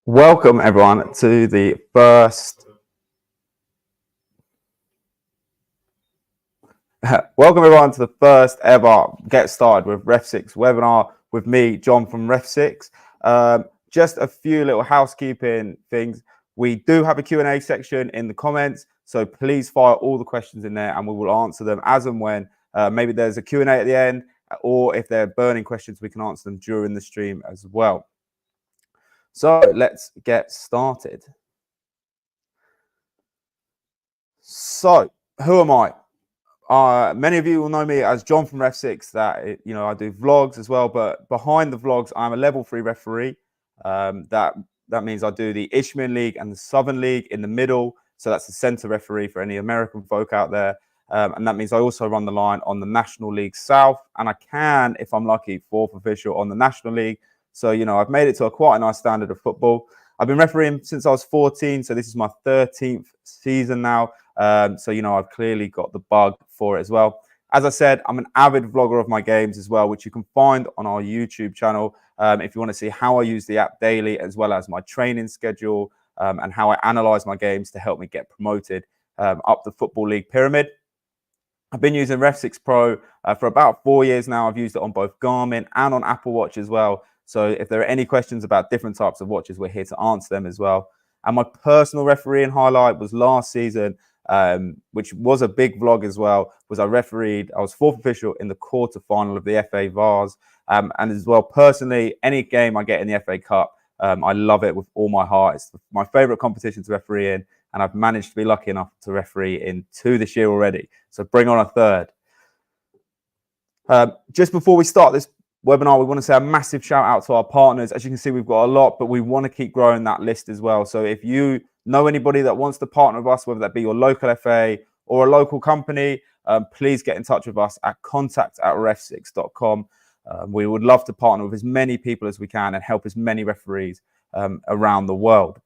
Welcome everyone to the first ever Get Started with REFSIX webinar with me, John from REFSIX. Just a few little housekeeping things. We do have a Q&A section in the comments, so please fire all the questions in there and we will answer them as and when. Maybe there's a Q&A at the end, or if they're burning questions, we can answer them during the stream as well. So let's get started. So who am I? Many of you will know me as John from REFSIX. That I do vlogs as well, but behind the vlogs, I'm a level 3 referee. That means I do the Isthmian League and the Southern League in the middle. So that's the centre referee for any American folk out there. And that means I also run the line on the National League South, and I can, if I'm lucky, 4th official on the National League. So I've made it to quite a nice standard of football. I've been refereeing since I was 14, so this is my 13th season now. So I've clearly got the bug for it as well. As I said, I'm an avid vlogger of my games as well, which you can find on our YouTube channel if you want to see how I use the app daily, as well as my training schedule and how I analyze my games to help me get promoted up the Football League pyramid. I've been using REFSIX Pro for about 4 years now. I've used it on both Garmin and on Apple Watch as well. So if there are any questions about different types of watches, we're here to answer them as well. And my personal refereeing highlight was last season, which was a big vlog as well, was I was 4th official in the quarter-final of the FA Vars. And as well, personally, any game I get in the FA Cup, I love it with all my heart. It's my favourite competition to referee in, and I've managed to be lucky enough to referee in 2 this year already. So bring on a third. Just before we start this webinar, we want to say a massive shout out to our partners. As you can see, we've got a lot, but we want to keep growing that list as well. So if you know anybody that wants to partner with us, whether that be your local FA or a local company, please get in touch with us at contact@refsix.com. We would love to partner with as many people as we can and help as many referees around the world.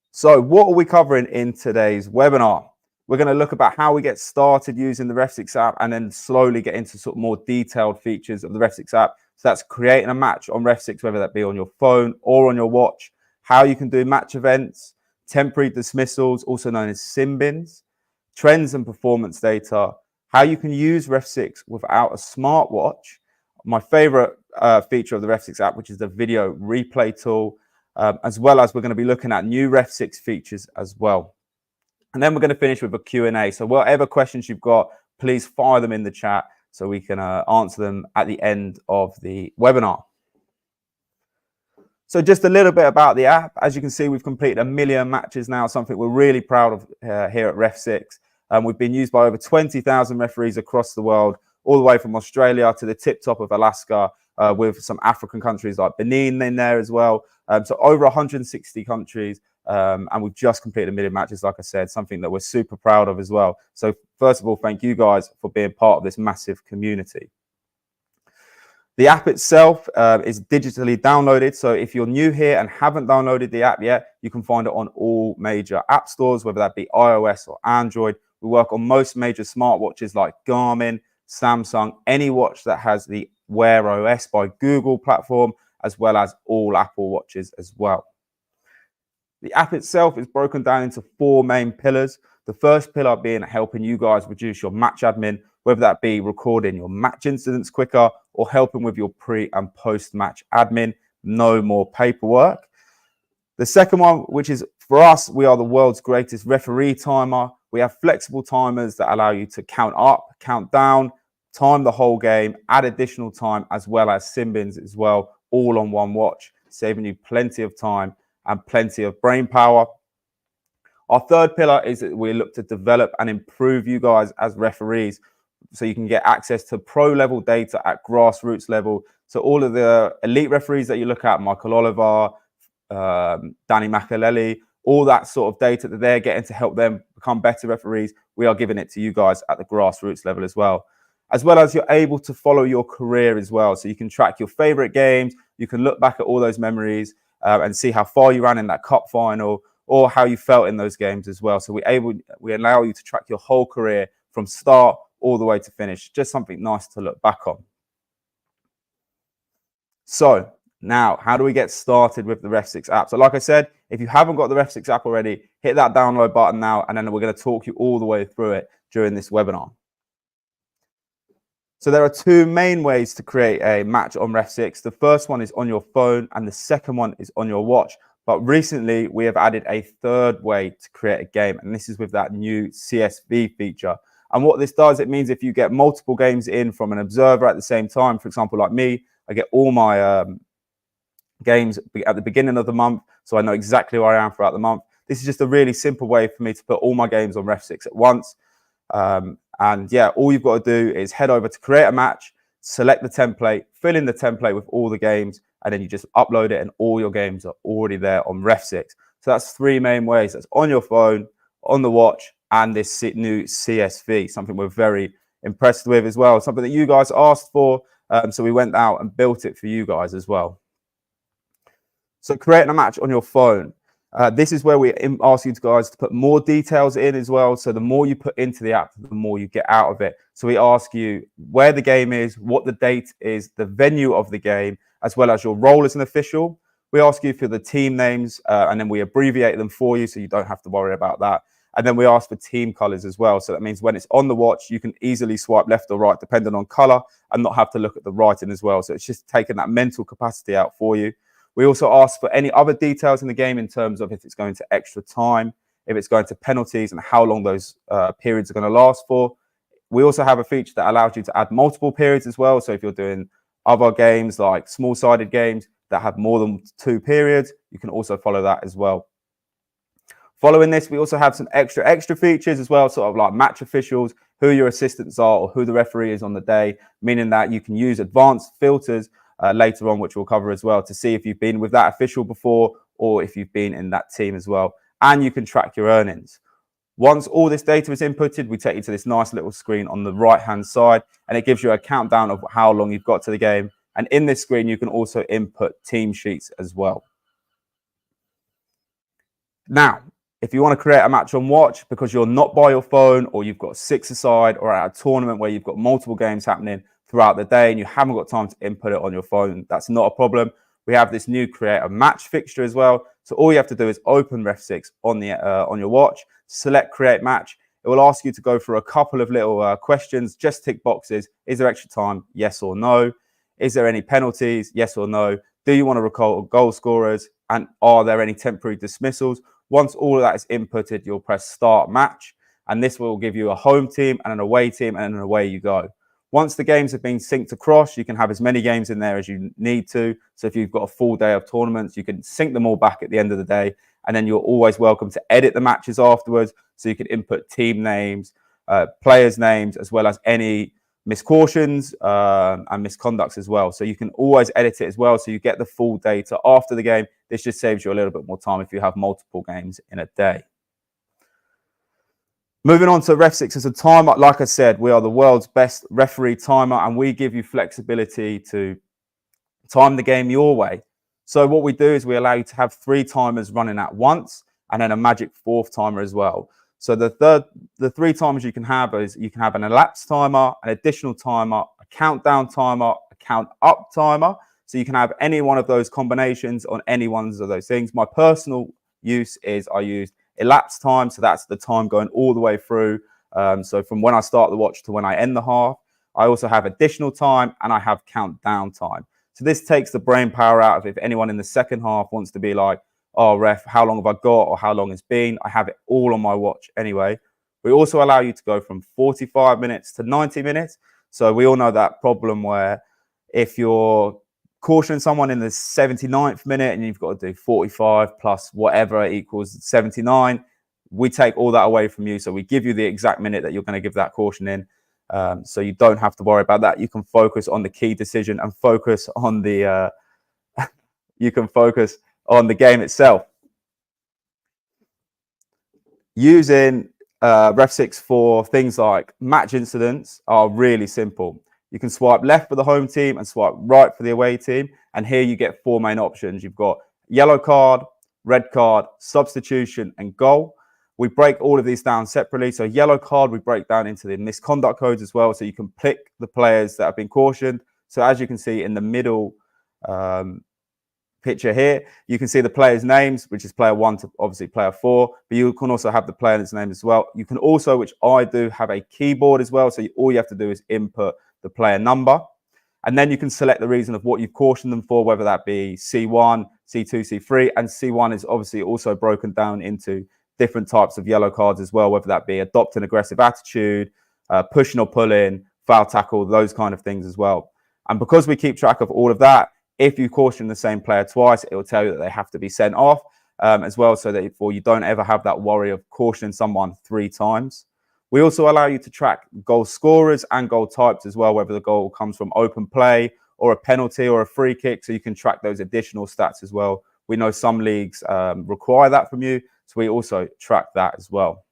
So what are we covering in today's webinar? We're going to look about how we get started using the REFSIX app, and then slowly get into sort of more detailed features of the REFSIX app. So that's creating a match on REFSIX, whether that be on your phone or on your watch, how you can do match events, temporary dismissals, also known as sim bins, trends and performance data, how you can use REFSIX without a smartwatch, my favorite feature of the REFSIX app, which is the video replay tool, as well as we're going to be looking at new REFSIX features as well. And then we're going to finish with a Q&A. So whatever questions you've got, please fire them in the chat so we can answer them at the end of the webinar. So just a little bit about the app. As you can see, we've completed 1 million matches now, something we're really proud of here at REFSIX. We've been used by over 20,000 referees across the world, all the way from Australia to the tip top of Alaska, with some African countries like Benin in there as well. So over 160 countries. And we've just completed 1 million matches, like I said, something that we're super proud of as well. So first of all, thank you guys for being part of this massive community. The app itself is digitally downloaded. So if you're new here and haven't downloaded the app yet, you can find it on all major app stores, whether that be iOS or Android. We work on most major smartwatches like Garmin, Samsung, any watch that has the Wear OS by Google platform, as well as all Apple watches as well. The app itself is broken down into 4 main pillars. The first pillar being helping you guys reduce your match admin, whether that be recording your match incidents quicker or helping with your pre and post match admin. No more paperwork. The second one, which is for us, we are the world's greatest referee timer. We have flexible timers that allow you to count up, count down, time the whole game, add additional time, as well as sim bins as well, all on one watch, saving you plenty of time and plenty of brain power. Our third pillar is that we look to develop and improve you guys as referees, so you can get access to pro level data at grassroots level. So all of the elite referees that you look at, Michael Oliver, Danny Makaleli, all that sort of data that they're getting to help them become better referees, we are giving it to you guys at the grassroots level as well. As well as you're able to follow your career as well. So you can track your favorite games, you can look back at all those memories, and see how far you ran in that cup final or how you felt in those games as well. So we allow you to track your whole career from start all the way to finish. Just something nice to look back on. So Now, how do we get started with the REFSIX app? So like I said, if you haven't got the REFSIX app already, hit that download button now, and then we're going to talk you all the way through it during this webinar. So there are two main ways to create a match on REFSIX. The first one is on your phone and the second one is on your watch. But recently we have added a third way to create a game, and this is with that new CSV feature. And what this does, it means if you get multiple games in from an observer at the same time, for example, like me, I get all my games at the beginning of the month, so I know exactly where I am throughout the month. This is just a really simple way for me to put all my games on REFSIX at once. And yeah, all you've got to do is head over to create a match, select the template, fill in the template with all the games, and then you just upload it and all your games are already there on REFSIX. So that's three main ways. That's on your phone, on the watch, and this new CSV, something we're very impressed with as well. Something that you guys asked for, so we went out and built it for you guys as well. So creating a match on your phone. This is where we ask you guys to put more details in as well. So the more you put into the app, the more you get out of it. So we ask you where the game is, what the date is, the venue of the game, as well as your role as an official. We ask you for the team names, and then we abbreviate them for you so you don't have to worry about that. And then we ask for team colors as well. So that means when it's on the watch, you can easily swipe left or right, depending on color, and not have to look at the writing as well. So it's just taking that mental capacity out for you. We also ask for any other details in the game in terms of if it's going to extra time, if it's going to penalties, and how long those periods are going to last for. We also have a feature that allows you to add multiple periods as well. So if you're doing other games like small-sided games that have more than 2 periods, you can also follow that as well. Following this, we also have some extra features as well, sort of like match officials, who your assistants are, or who the referee is on the day, meaning that you can use advanced filters later on, which we'll cover as well, to see if you've been with that official before or if you've been in that team as well. And you can track your earnings. Once all this data is inputted, we take you to this nice little screen on the right hand side, and it gives you a countdown of how long you've got to the game. And in this screen, you can also input team sheets as well. Now, if you want to create a match on watch because you're not by your phone, or you've got 6 aside, or at a tournament where you've got multiple games happening throughout the day and you haven't got time to input it on your phone, that's not a problem. We have this new create a match fixture as well. So all you have to do is open REFSIX on your watch, select create match. It will ask you to go through a couple of little questions, just tick boxes. Is there extra time? Yes or no. Is there any penalties? Yes or no. Do you want to record goal scorers? And are there any temporary dismissals? Once all of that is inputted, you'll press start match, and this will give you a home team and an away team, and then away you go. Once the games have been synced across, you can have as many games in there as you need to. So if you've got a full day of tournaments, you can sync them all back at the end of the day. And then you're always welcome to edit the matches afterwards. So you can input team names, players' names, as well as any miscautions and misconducts as well. So you can always edit it as well. So you get the full data after the game. This just saves you a little bit more time if you have multiple games in a day. Moving on to REFSIX as a timer, like I said, we are the world's best referee timer, and we give you flexibility to time the game your way. So what we do is we allow you to have 3 timers running at once, and then a magic 4th timer as well. So the 3 timers you can have is you can have an elapsed timer, an additional timer, a countdown timer, a count up timer. So you can have any one of those combinations on any ones of those things. My personal use is I use elapsed time, so that's the time going all the way through. So from when I start the watch to when I end the half. I also have additional time, and I have countdown time. So this takes the brain power out of if anyone in the second half wants to be like, oh, ref, how long have I got, or how long it's been? I have it all on my watch anyway. We also allow you to go from 45 minutes to 90 minutes. So we all know that problem where if you're cautioning someone in the 79th minute and you've got to do 45 plus whatever equals 79, we take all that away from you. So we give you the exact minute that you're going to give that caution in. So you don't have to worry about that. You can focus on the key decision and focus on the you can focus on the game itself. Using REFSIX for things like match incidents are really simple. You can swipe left for the home team and swipe right for the away team. And here you get 4 main options. You've got yellow card, red card, substitution, and goal. We break all of these down separately. So yellow card, we break down into the misconduct codes as well. So you can pick the players that have been cautioned. So as you can see in the middle picture here, you can see the players' names, which is player 1 to obviously player 4, but you can also have the player's name as well. You can also, which I do, have a keyboard as well. So all you have to do is input the player number, and then you can select the reason of what you've cautioned them for, whether that be C1, C2, C3, and C1 is obviously also broken down into different types of yellow cards as well, whether that be adopt an aggressive attitude, pushing or pulling, foul tackle, those kind of things as well. And because we keep track of all of that, if you caution the same player twice, it will tell you that they have to be sent off as well, so that you don't ever have that worry of cautioning someone 3 times. We also allow you to track goal scorers and goal types as well, whether the goal comes from open play or a penalty or a free kick, so you can track those additional stats as well. We know some leagues require that from you, so we also track that as well.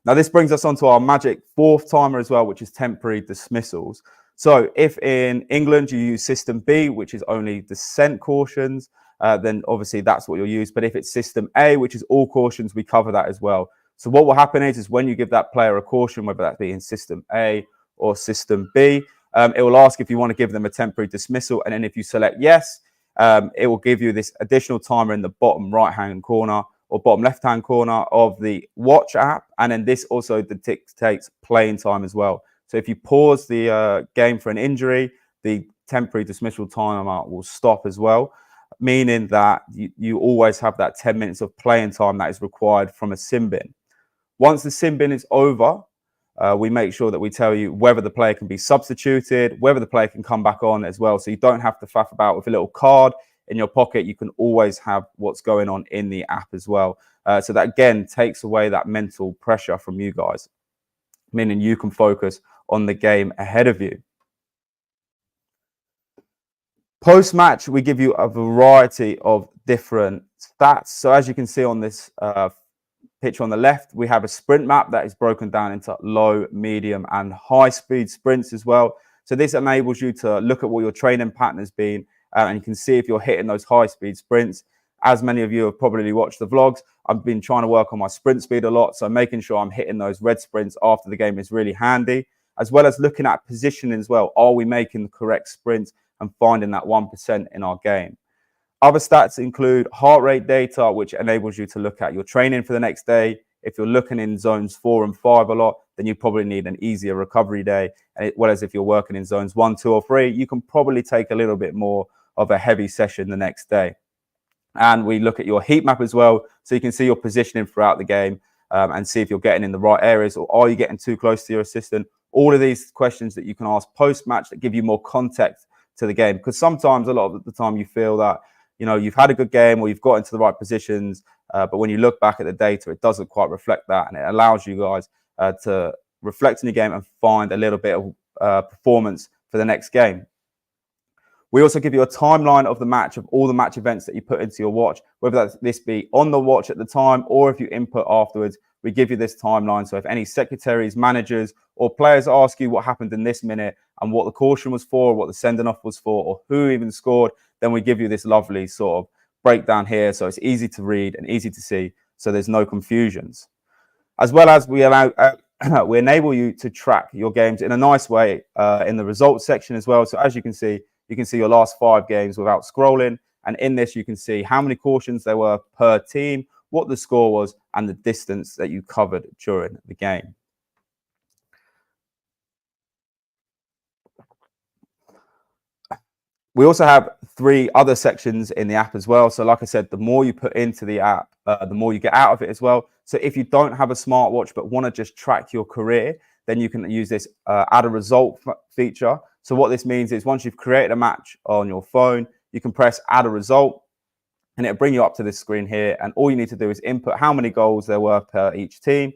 Now, this brings us on to our magic 4th timer as well, which is temporary dismissals. So if in England you use system B, which is only dissent cautions, then obviously that's what you'll use. But if it's system A, which is all cautions, we cover that as well. So what will happen is when you give that player a caution, whether that be in system A or system B, it will ask if you want to give them a temporary dismissal. And then if you select yes, it will give you this additional timer in the bottom right-hand corner or bottom left-hand corner of the watch app. And then this also dictates playing time as well. So if you pause the game for an injury, the temporary dismissal timer will stop as well, meaning that you always have that 10 minutes of playing time that is required from a sim bin. Once the sim bin is over, we make sure that we tell you whether the player can be substituted, whether the player can come back on as well. So you don't have to faff about with a little card in your pocket. You can always have what's going on in the app as well. So that, again, takes away that mental pressure from you guys, meaning you can focus on the game ahead of you. Post-match, we give you a variety of different stats. So as you can see on this picture on the left, we have a sprint map that is broken down into low, medium, and high-speed sprints as well. So this enables you to look at what your training pattern has been, and you can see if you're hitting those high-speed sprints. As many of you have probably watched the vlogs, I've been trying to work on my sprint speed a lot, so making sure I'm hitting those red sprints after the game is really handy, as well as looking at positioning as well. Are we making the correct sprints and finding that 1% in our game? Other stats include heart rate data, which enables you to look at your training for the next day. If you're looking in zones 4 and 5 a lot, then you probably need an easier recovery day. Whereas if you're working in zones 1, 2, or 3, you can probably take a little bit more of a heavy session the next day. And we look at your heat map as well, so you can see your positioning throughout the game and see if you're getting in the right areas, or are you getting too close to your assistant. All of these questions that you can ask post-match that give you more context to the game, because sometimes, a lot of the time, you feel that you've had a good game or you've got into the right positions, but when you look back at the data, it doesn't quite reflect that, and it allows you guys to reflect in your game and find a little bit of performance for the next game. We also give you a timeline of the match, of all the match events that you put into your watch, whether this be on the watch at the time or if you input afterwards. We give you this timeline. So if any secretaries, managers, or players ask you what happened in this minute and what the caution was for, what the sending off was for, or who even scored, then we give you this lovely sort of breakdown here. So it's easy to read and easy to see, so there's no confusions. As well as we enable you to track your games in a nice way in the results section as well. So as you can see your last 5 games without scrolling. And in this, you can see how many cautions there were per team, what the score was, and the distance that you covered during the game. We also have 3 other sections in the app as well. So like I said, the more you put into the app, the more you get out of it as well. So if you don't have a smartwatch but want to just track your career, then you can use this add a result feature. So what this means is once you've created a match on your phone, you can press add a result and it'll bring you up to this screen here. And all you need to do is input how many goals there were per each team,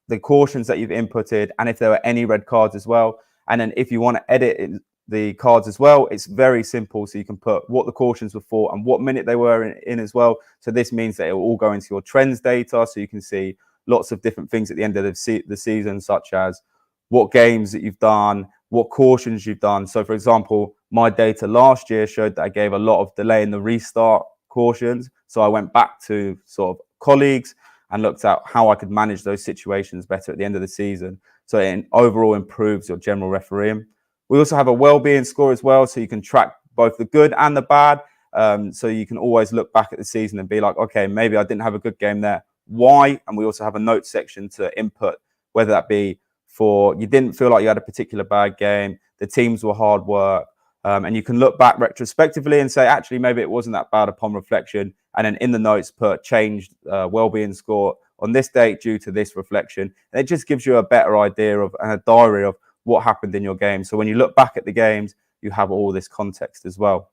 the cautions that you've inputted, and if there were any red cards as well. And then if you want to edit the cards as well, it's very simple. So you can put what the cautions were for and what minute they were in as well. So this means that it will all go into your trends data. So you can see lots of different things at the end of the season, such as what games that you've done, what cautions you've done. So for example, my data last year showed that I gave a lot of delay in the restart cautions. So I went back to sort of colleagues and looked at how I could manage those situations better at the end of the season. So it overall improves your general refereeing. We also have a well-being score as well, so you can track both the good and the bad. So you can always look back at the season and be like, okay, maybe I didn't have a good game there. Why? And we also have a notes section to input, whether that be for you didn't feel like you had a particular bad game, the teams were hard work, and you can look back retrospectively and say, actually, maybe it wasn't that bad upon reflection. And then in the notes, put changed well-being score on this date due to this reflection. And it just gives you a better idea of and a diary of what happened in your game. So when you look back at the games, you have all this context as well.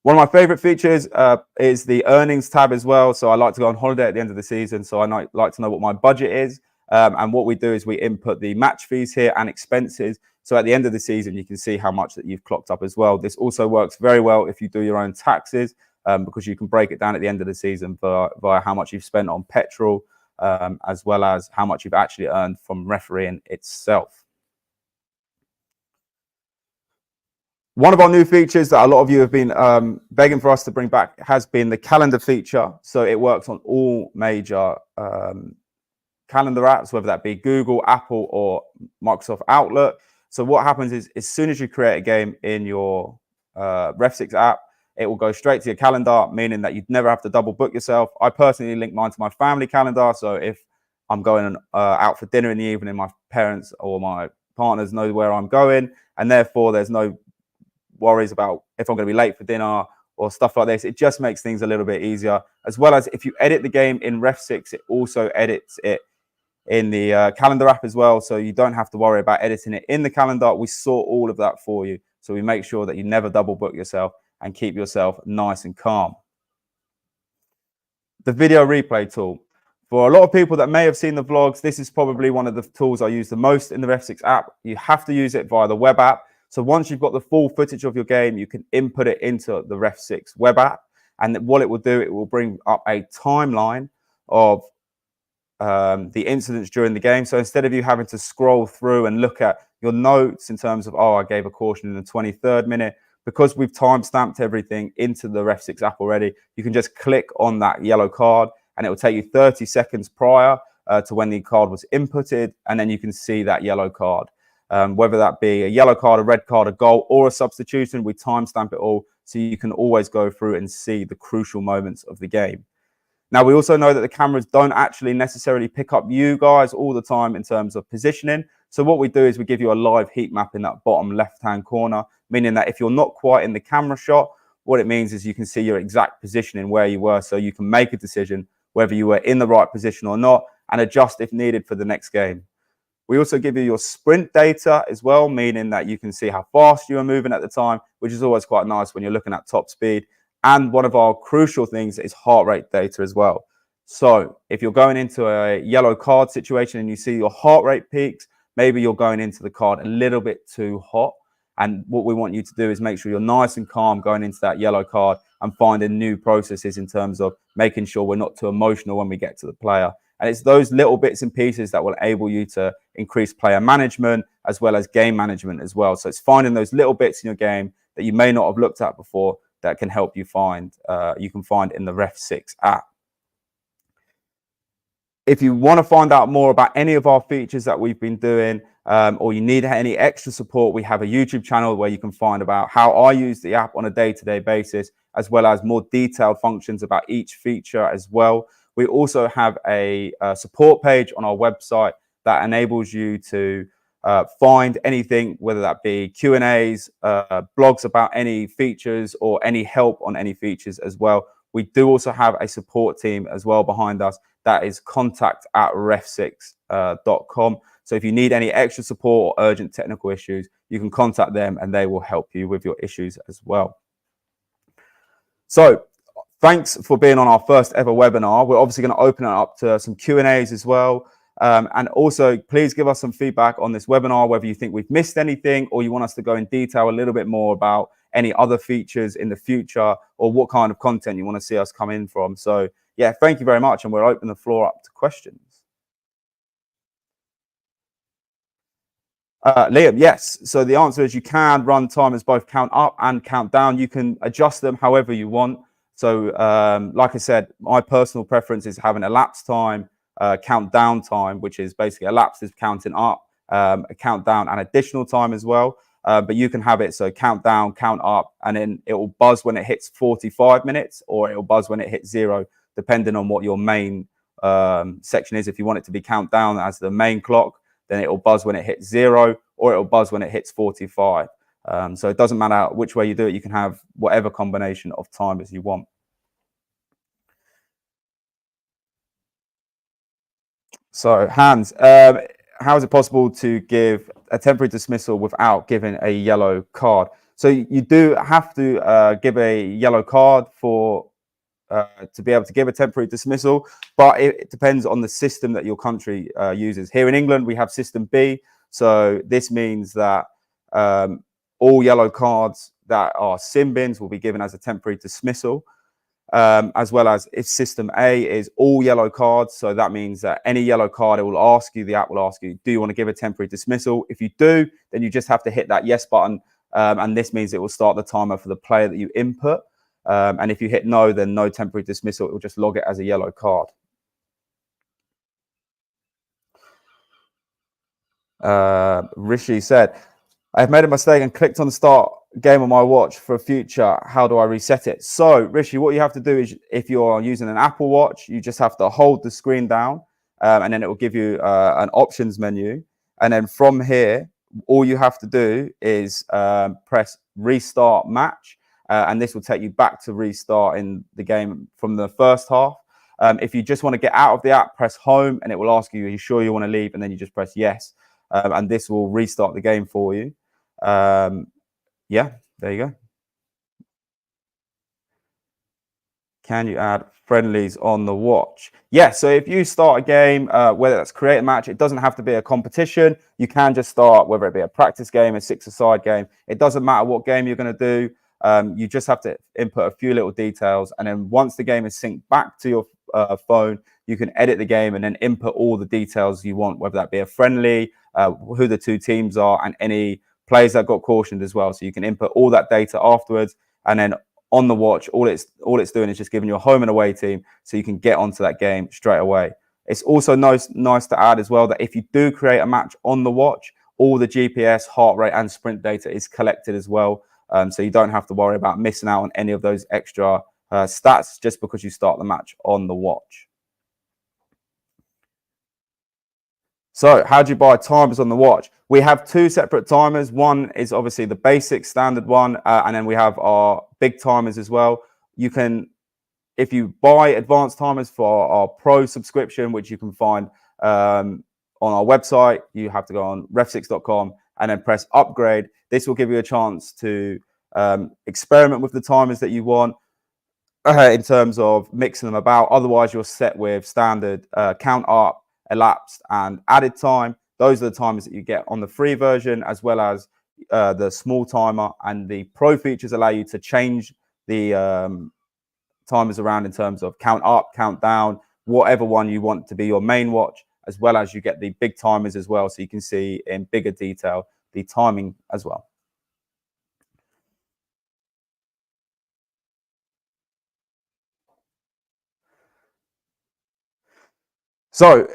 One of my favorite features is the earnings tab as well. So I like to go on holiday at the end of the season. So I like to know what my budget is. And what we do is we input the match fees here and expenses. So at the end of the season, you can see how much that you've clocked up as well. This also works very well if you do your own taxes, because you can break it down at the end of the season via how much you've spent on petrol, as well as how much you've actually earned from refereeing itself. One of our new features that a lot of you have been begging for us to bring back has been the calendar feature. So it works on all major calendar apps, whether that be Google, Apple, or Microsoft Outlook. So what happens is as soon as you create a game in your REFSIX app, it will go straight to your calendar, meaning that you'd never have to double book yourself. I personally link mine to my family calendar. So if I'm going out for dinner in the evening, my parents or my partners know where I'm going, and therefore there's no worries about if I'm going to be late for dinner or stuff like this. It just makes things a little bit easier, as well as if you edit the game in REFSIX, it also edits it in the calendar app as well. So you don't have to worry about editing it in the calendar. We sort all of that for you. So we make sure that you never double book yourself and keep yourself nice and calm. The video replay tool. For a lot of people that may have seen the vlogs, this is probably one of the tools I use the most in the REFSIX app. You have to use it via the web app. So once you've got the full footage of your game, you can input it into the REFSIX web app. And what it will do, it will bring up a timeline of the incidents during the game. So instead of you having to scroll through and look at your notes in terms of, oh, I gave a caution in the 23rd minute, because we've time-stamped everything into the REFSIX app already, you can just click on that yellow card and it will take you 30 seconds prior to when the card was inputted. And then you can see that yellow card. Whether that be a yellow card, a red card, a goal, or a substitution, we timestamp it all so you can always go through and see the crucial moments of the game. Now, we also know that the cameras don't actually necessarily pick up you guys all the time in terms of positioning. So what we do is we give you a live heat map in that bottom left-hand corner, meaning that if you're not quite in the camera shot, what it means is you can see your exact positioning where you were, so you can make a decision whether you were in the right position or not and adjust if needed for the next game. We also give you your sprint data as well, meaning that you can see how fast you are moving at the time, which is always quite nice when you're looking at top speed. And one of our crucial things is heart rate data as well. So if you're going into a yellow card situation and you see your heart rate peaks, maybe you're going into the card a little bit too hot. And what we want you to do is make sure you're nice and calm going into that yellow card and finding new processes in terms of making sure we're not too emotional when we get to the player. And it's those little bits and pieces that will enable you to increase player management as well as game management as well. So it's finding those little bits in your game that you may not have looked at before that can help you find, you can find in the REFSIX app. If you want to find out more about any of our features that we've been doing, or you need any extra support, we have a YouTube channel where you can find about how I use the app on a day-to-day basis, as well as more detailed functions about each feature as well. We also have a support page on our website that enables you to find anything, whether that be Q&As, blogs about any features, or any help on any features as well. We do also have a support team as well behind us. That is contact@refsix.com. So if you need any extra support or urgent technical issues, you can contact them and they will help you with your issues as well. So thanks for being on our first ever webinar. We're obviously going to open it up to some Q&As as well. And also, please give us some feedback on this webinar, whether you think we've missed anything or you want us to go in detail a little bit more about any other features in the future, or what kind of content you want to see us come in from. So yeah, thank you very much. And we'll open the floor up to questions. Liam, yes. So the answer is you can run timers both count up and count down. You can adjust them however you want. So like I said, my personal preference is having elapsed time, countdown time, which is basically elapsed is counting up, a countdown and additional time as well. but you can have it so count down, count up, and then it will buzz when it hits 45 minutes, or it will buzz when it hits 0, depending on what your main section is. If you want it to be countdown as the main clock, then it will buzz when it hits 0, or it will buzz when it hits 45. So it doesn't matter which way you do it. You can have whatever combination of timers you want. So, Hans, how is it possible to give a temporary dismissal without giving a yellow card? So you do have to give a yellow card for to be able to give a temporary dismissal, but it depends on the system that your country uses. Here in England, we have system B. So this means that all yellow cards that are sin bins will be given as a temporary dismissal. As well as if system A is all yellow cards. So that means that any yellow card, it will ask you, the app will ask you, do you want to give a temporary dismissal? If you do, then you just have to hit that yes button. And this means it will start the timer for the player that you input. And if you hit no, then no temporary dismissal. It will just log it as a yellow card. Rishi said, I've made a mistake and clicked on the start game on my watch for future. How do I reset it? So, Rishi, what you have to do is, if you're using an Apple Watch, you just have to hold the screen down, and then it will give you an options menu. And then from here, all you have to do is press restart match, and this will take you back to restarting the game from the first half. If you just want to get out of the app, press home, and it will ask you, are you sure you want to leave? And then you just press yes, and this will restart the game for you. Yeah, there you go. Can you add friendlies on the watch? Yeah, so if you start a game, whether that's create a match, it doesn't have to be a competition. You can just start, whether it be a practice game, a six-a-side game. It doesn't matter what game you're going to do. You just have to input a few little details. And then once the game is synced back to your phone, you can edit the game and then input all the details you want, whether that be a friendly, who the two teams are, and any players that got cautioned as well. So you can input all that data afterwards, and then on the watch, all it's doing is just giving you a home and away team, so you can get onto that game straight away. It's also nice to add as well that if you do create a match on the watch, all the GPS, heart rate, and sprint data is collected as well. So you don't have to worry about missing out on any of those extra stats just because you start the match on the watch. So how do you buy timers on the watch? We have two separate timers. One is obviously the basic standard one, and then we have our big timers as well. You can, if you buy advanced timers for our pro subscription, which you can find on our website, you have to go on refsix.com and then press upgrade. This will give you a chance to experiment with the timers that you want in terms of mixing them about. Otherwise, you're set with standard count up, elapsed, and added time. Those are the timers that you get on the free version, as well as the small timer. And the pro features allow you to change the timers around in terms of count up, count down, whatever one you want to be your main watch, as well as you get the big timers as well, so you can see in bigger detail the timing as well. So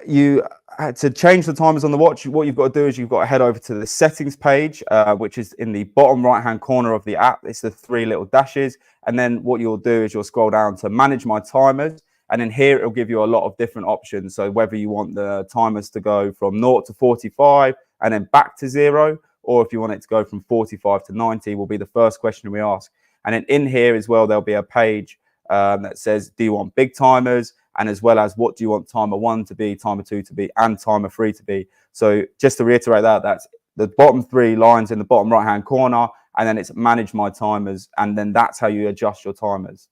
to change the timers on the watch, what you've got to do is you've got to head over to the settings page, which is in the bottom right-hand corner of the app. It's the three little dashes. And then what you'll do is you'll scroll down to manage my timers. And then here it'll give you a lot of different options. So whether you want the timers to go from 0 to 45 and then back to 0, or if you want it to go from 45 to 90, will be the first question we ask. And then in here as well, there'll be a page that says, do you want big timers? And as well as what do you want timer 1 to be, timer 2 to be, and timer 3 to be. So just to reiterate that, that's the bottom 3 lines in the bottom right-hand corner, and then it's manage my timers, and then that's how you adjust your timers.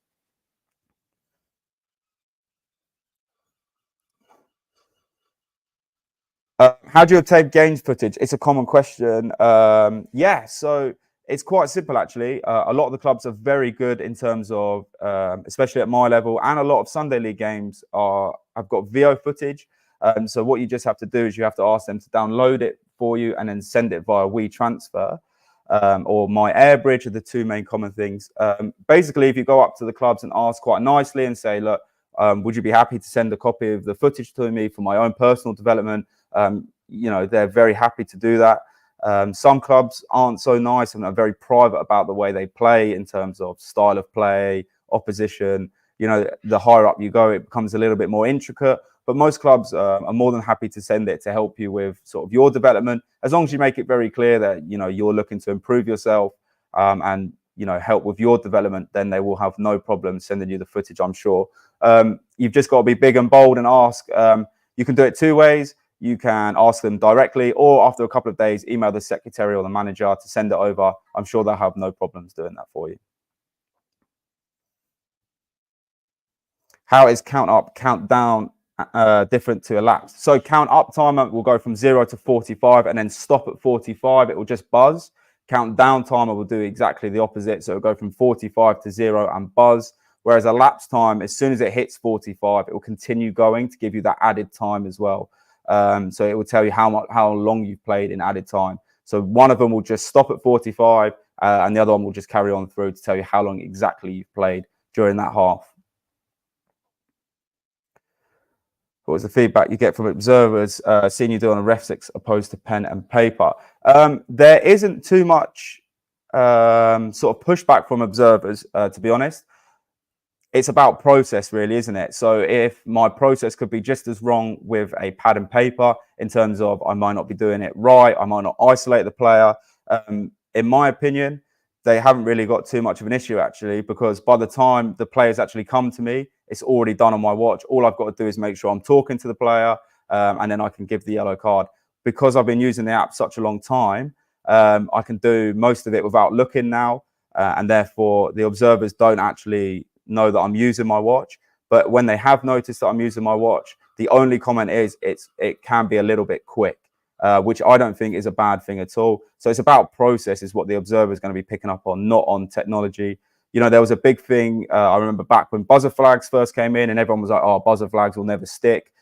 How do you obtain games footage? It's a common question. Yeah, so it's quite simple, actually. A lot of the clubs are very good in terms of, especially at my level, and a lot of Sunday League games have got VO footage. So what you just have to do is you have to ask them to download it for you and then send it via WeTransfer or My Airbridge are the two main common things. Basically, if you go up to the clubs and ask quite nicely and say, look, would you be happy to send a copy of the footage to me for my own personal development? You know, they're very happy to do that. Some clubs aren't so nice and are very private about the way they play in terms of style of play, opposition. You know, the higher up you go, it becomes a little bit more intricate. But most clubs are more than happy to send it to help you with sort of your development, as long as you make it very clear that, you know, you're looking to improve yourself and, you know, help with your development. Then they will have no problem sending you the footage, I'm sure. You've just got to be big and bold and ask. You can do it two ways. You can ask them directly, or after a couple of days, email the secretary or the manager to send it over. I'm sure they'll have no problems doing that for you. How is count up, count down different to elapsed? So count up timer will go from 0 to 45 and then stop at 45. It will just buzz. Count down timer will do exactly the opposite. So it'll go from 45 to 0 and buzz. Whereas elapsed time, as soon as it hits 45, it will continue going to give you that added time as well. So it will tell you how long you've played in added time. So one of them will just stop at 45 and the other one will just carry on through to tell you how long exactly you've played during that half. What was the feedback you get from observers seeing you do on a REFSIX opposed to pen and paper? There isn't too much sort of pushback from observers, to be honest. It's about process, really, isn't it? So if my process could be just as wrong with a pad and paper in terms of I might not be doing it right, I might not isolate the player. In my opinion, they haven't really got too much of an issue, actually, because by the time the players actually come to me, it's already done on my watch. All I've got to do is make sure I'm talking to the player and then I can give the yellow card. Because I've been using the app such a long time, I can do most of it without looking now. And therefore, the observers don't actually know that I'm using my watch. But when they have noticed that I'm using my watch, the only comment is it can be a little bit quick, which I don't think is a bad thing at all. So it's about process is what the observer is going to be picking up on, not on technology. You know, there was a big thing, I remember back when buzzer flags first came in and everyone was like, oh, buzzer flags will never stick.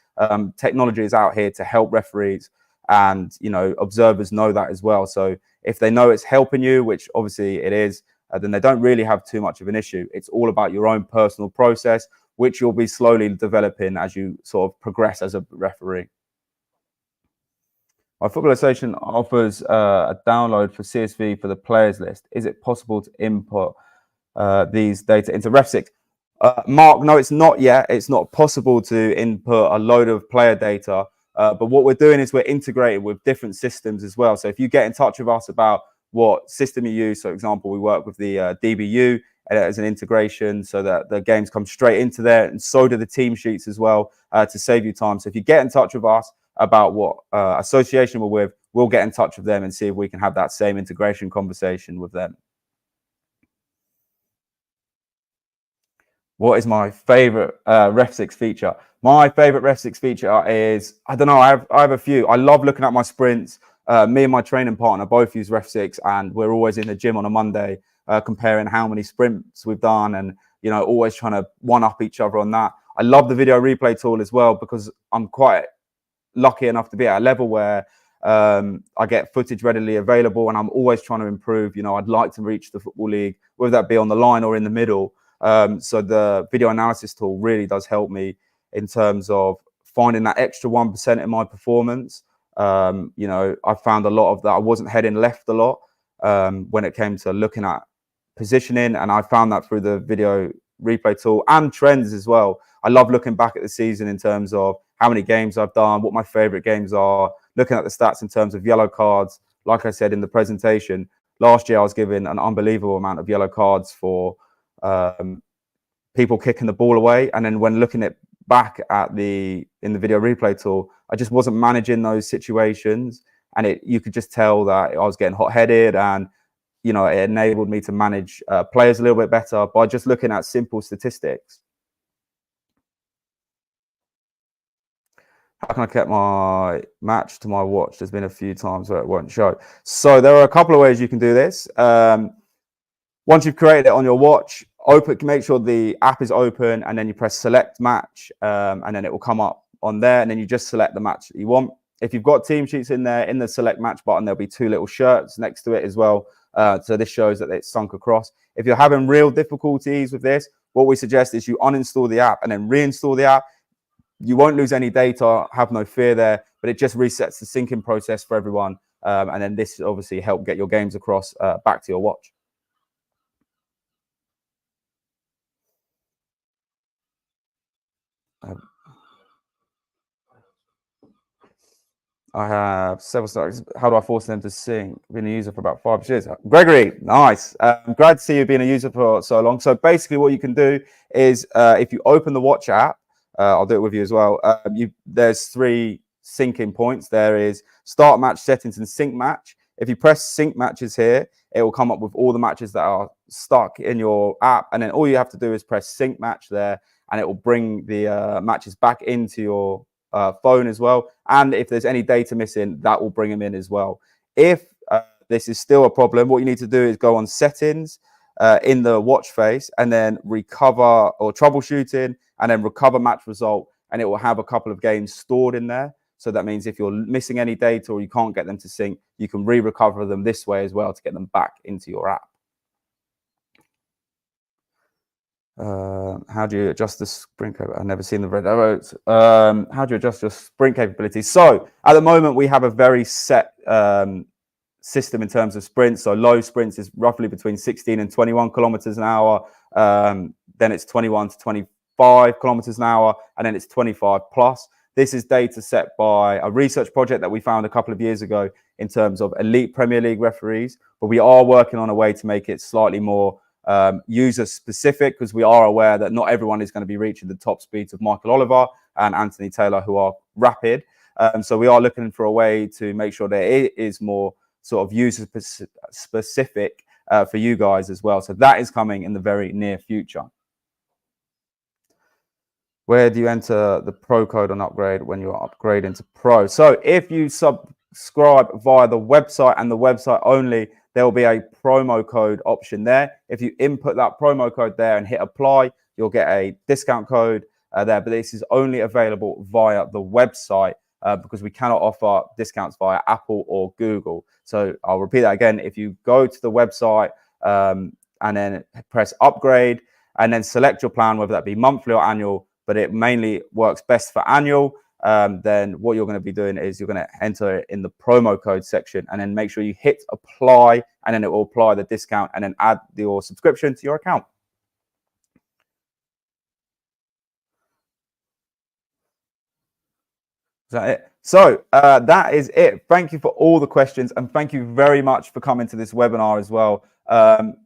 Technology is out here to help referees and, you know, observers know that as well. So if they know it's helping you, which obviously it is, then they don't really have too much of an issue. It's all about your own personal process, which you'll be slowly developing as you sort of progress as a referee. My football association offers a download for CSV for the players list. Is it possible to input these data into REFSIX? Mark, no, it's not yet. It's not possible to input a load of player data. But what we're doing is we're integrating with different systems as well. So if you get in touch with us about what system you use, so for example, we work with the DBU as an integration so that the games come straight into there, and so do the team sheets as well to save you time. So if you get in touch with us about what association we're with, we'll get in touch with them and see if we can have that same integration conversation with them. What is my favorite REFSIX feature? My favorite REFSIX feature is, I don't know, I have a few. I love looking at my sprints. Me and my training partner both use REFSIX, and we're always in the gym on a Monday comparing how many sprints we've done and, you know, always trying to one-up each other on that. I love the video replay tool as well because I'm quite lucky enough to be at a level where I get footage readily available and I'm always trying to improve. You know, I'd like to reach the Football League, whether that be on the line or in the middle. So the video analysis tool really does help me in terms of finding that extra 1% in my performance. You know, I found a lot of that. I wasn't heading left a lot when it came to looking at positioning, and I found that through the video replay tool and trends as well. I love looking back at the season in terms of how many games I've done, what my favorite games are, looking at the stats in terms of yellow cards. Like I said in the presentation, last year I was given an unbelievable amount of yellow cards for people kicking the ball away. And then when looking at back at in the video replay tool, I just wasn't managing those situations, and you could just tell that I was getting hot-headed, and you know, it enabled me to manage players a little bit better by just looking at simple statistics. How can I get my match to my watch? There's been a few times where it won't show. So there are a couple of ways you can do this. Once you've created it on your watch, make sure the app is open, and then you press select match, and then it will come up on there, and then you just select the match that you want. If you've got team sheets in there, in the select match button, there'll be two little shirts next to it as well. So this shows that it's sunk across. If you're having real difficulties with this, what we suggest is you uninstall the app and then reinstall the app. You won't lose any data, have no fear there, but it just resets the syncing process for everyone. And then this obviously help get your games across back to your watch. I have several stars. How do I force them to sync? Been a user for about 5 years. Gregory, nice. Glad to see you being a user for so long. So basically what you can do is if you open the watch app, I'll do it with you as well. There's 3 syncing points. There is start match settings and sync match. If you press sync matches here, it will come up with all the matches that are stuck in your app. And then all you have to do is press sync match there, and it will bring the matches back into your phone as well. And if there's any data missing, that will bring them in as well. If this is still a problem, what you need to do is go on settings in the watch face, and then recover or troubleshooting, and then recover match result, and it will have a couple of games stored in there. So that means if you're missing any data or you can't get them to sync, you can re-recover them this way as well to get them back into your app. How do you adjust the sprint? I've never seen the red arrows. How do you adjust your sprint capabilities? So at the moment, we have a very set system in terms of sprints. So low sprints is roughly between 16 and 21 kilometers an hour. Then it's 21 to 25 kilometers an hour, and then it's 25 plus. This is data set by a research project that we found a couple of years ago in terms of elite Premier League referees, but we are working on a way to make it slightly more user specific, because we are aware that not everyone is going to be reaching the top speeds of Michael Oliver and Anthony Taylor, who are rapid. So we are looking for a way to make sure that it is more sort of user specific for you guys as well. So that is coming in the very near future. Where do you enter the pro code on upgrade when you're upgrading to pro? So if you subscribe via the website and the website only, there will be a promo code option there. If you input that promo code there and hit apply, you'll get a discount code there. But this is only available via the website because we cannot offer discounts via Apple or Google. So I'll repeat that again. If you go to the website and then press upgrade and then select your plan, whether that be monthly or annual, but it mainly works best for annual, then what you're going to be doing is you're going to enter it in the promo code section, and then make sure you hit apply, and then it will apply the discount and then add your subscription to your account. Is that it? So that is it. Thank you for all the questions, and thank you very much for coming to this webinar as well.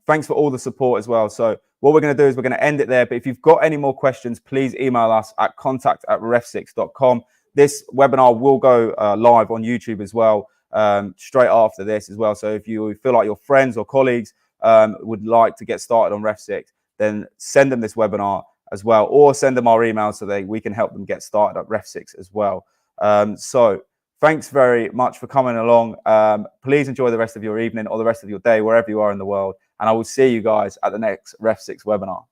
Thanks for all the support as well. So what we're going to do is we're going to end it there. But if you've got any more questions, please email us at contact@refsix.com. This webinar will go live on YouTube as well straight after this as well. So if you feel like your friends or colleagues would like to get started on REFSIX, then send them this webinar as well, or send them our email so that we can help them get started at REFSIX as well. So thanks very much for coming along. Please enjoy the rest of your evening or the rest of your day, wherever you are in the world. And I will see you guys at the next REFSIX webinar.